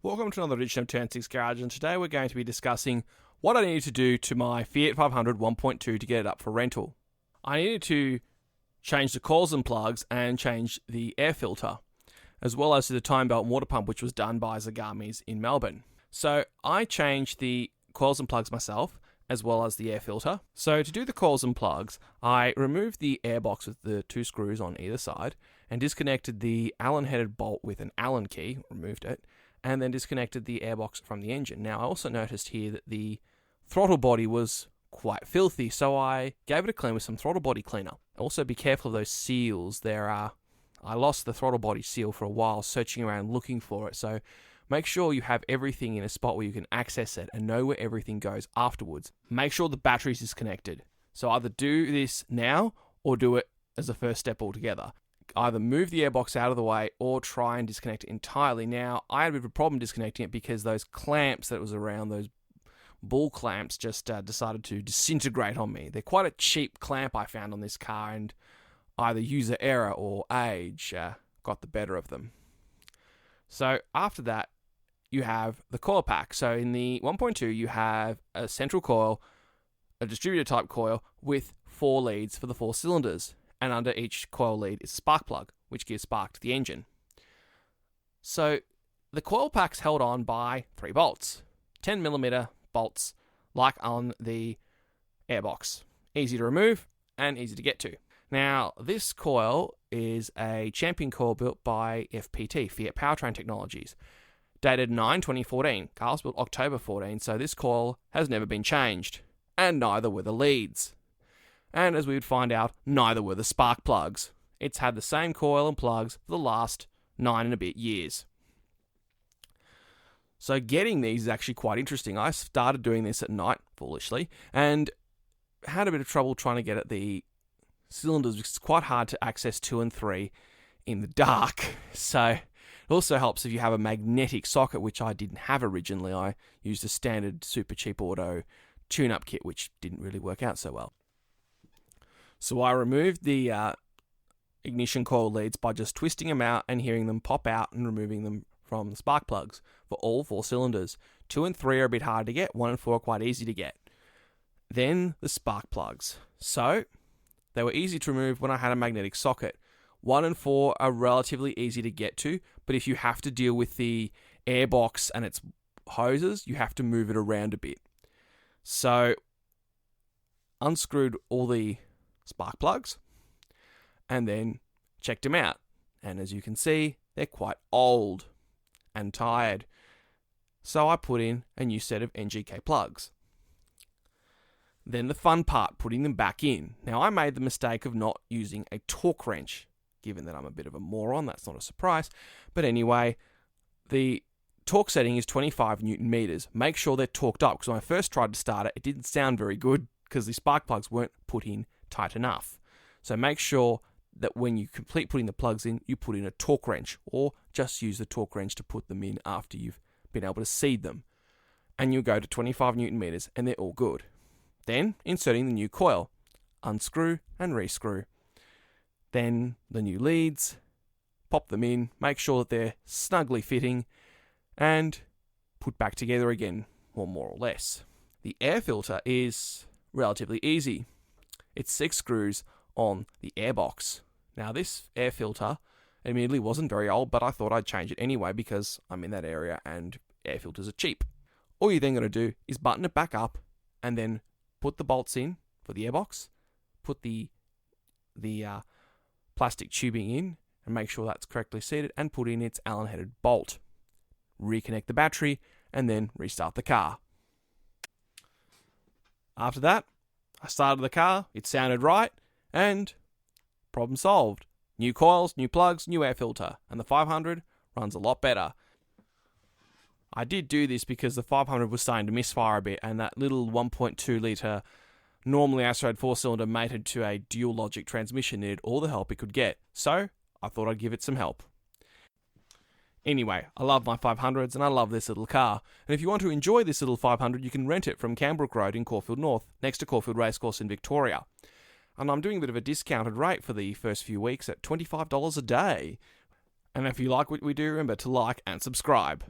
Welcome to another edition of Turn 6 Garage, and today we're going to be discussing what I needed to do to my Fiat 500 1.2 to get it up for rental. I needed to change the coils and plugs and change the air filter, as well as the time belt and water pump, which was done by Zagame's in Melbourne. So I changed the coils and plugs myself, as well as the air filter. So to do the coils and plugs, I removed the airbox with the two screws on either side and disconnected the Allen-headed bolt with an Allen key, removed it, and then disconnected the airbox from the engine. Now, I also noticed here that the throttle body was quite filthy, so I gave it a clean with some throttle body cleaner. Also, be careful of those seals. I lost the throttle body seal for a while, searching around looking for it, so make sure you have everything in a spot where you can access it and know where everything goes afterwards. Make sure the battery's disconnected. So either do this now or do it as a first step altogether. Either move the airbox out of the way or try and disconnect it entirely. Now, I had a bit of a problem disconnecting it because those clamps that was around, those ball clamps, just decided to disintegrate on me. They're quite a cheap clamp I found on this car, and either user error or age got the better of them. So after that, you have the coil pack. So in the 1.2, you have a central coil, a distributor type coil with 4 leads for the 4 cylinders. And under each coil lead is a spark plug, which gives spark to the engine. So the coil pack's held on by 3 bolts, 10mm bolts, like on the Airbox. Easy to remove and easy to get to. Now, this coil is a champion coil built by FPT, Fiat Powertrain Technologies, dated 9/2014. Car's built October 14, so this coil has never been changed, and neither were the leads. And as we would find out, neither were the spark plugs. It's had the same coil and plugs for the last 9 and a bit years. So getting these is actually quite interesting. I started doing this at night, foolishly, and had a bit of trouble trying to get at the cylinders because it's quite hard to access 2 and 3 in the dark. So it also helps if you have a magnetic socket, which I didn't have originally. I used a standard super cheap auto tune-up kit, which didn't really work out so well. So I removed the ignition coil leads by just twisting them out and hearing them pop out and removing them from the spark plugs for all 4 cylinders. 2 and 3 are a bit hard to get, 1 and 4 are quite easy to get. Then the spark plugs. So they were easy to remove when I had a magnetic socket. 1 and 4 are relatively easy to get to, but if you have to deal with the airbox and its hoses, you have to move it around a bit. So unscrewed all the spark plugs and then checked them out, and as you can see, they're quite old and tired, so I put in a new set of NGK plugs. Then the fun part, putting them back in. Now, I made the mistake of not using a torque wrench. Given that I'm a bit of a moron, that's not a surprise, but anyway, the torque setting is 25 Newton meters. Make sure they're torqued up, because when I first tried to start it, it didn't sound very good because the spark plugs weren't put in tight enough. So make sure that when you complete putting the plugs in, you put in a torque wrench, or just use the torque wrench to put them in after you've been able to seed them. And you'll go to 25 Newton meters and they're all good. Then inserting the new coil, unscrew and rescrew. Then the new leads, pop them in, make sure that they're snugly fitting, and put back together again, or more or less. The air filter is relatively easy. It's 6 screws on the Airbox. Now, this air filter admittedly wasn't very old, but I thought I'd change it anyway because I'm in that area and air filters are cheap. All you're then going to do is button it back up and then put the bolts in for the Airbox, put the plastic tubing in and make sure that's correctly seated, and put in its Allen-headed bolt. Reconnect the battery and then restart the car. After that, I started the car, it sounded right, and problem solved. New coils, new plugs, new air filter, and the 500 runs a lot better. I did do this because the 500 was starting to misfire a bit, and that little 1.2 litre normally aspirated 4-cylinder mated to a dual logic transmission needed all the help it could get, so I thought I'd give it some help. Anyway, I love my 500s and I love this little car. And if you want to enjoy this little 500, you can rent it from Canbrook Road in Caulfield North, next to Caulfield Racecourse in Victoria. And I'm doing a bit of a discounted rate for the first few weeks at $25 a day. And if you like what we do, remember to like and subscribe.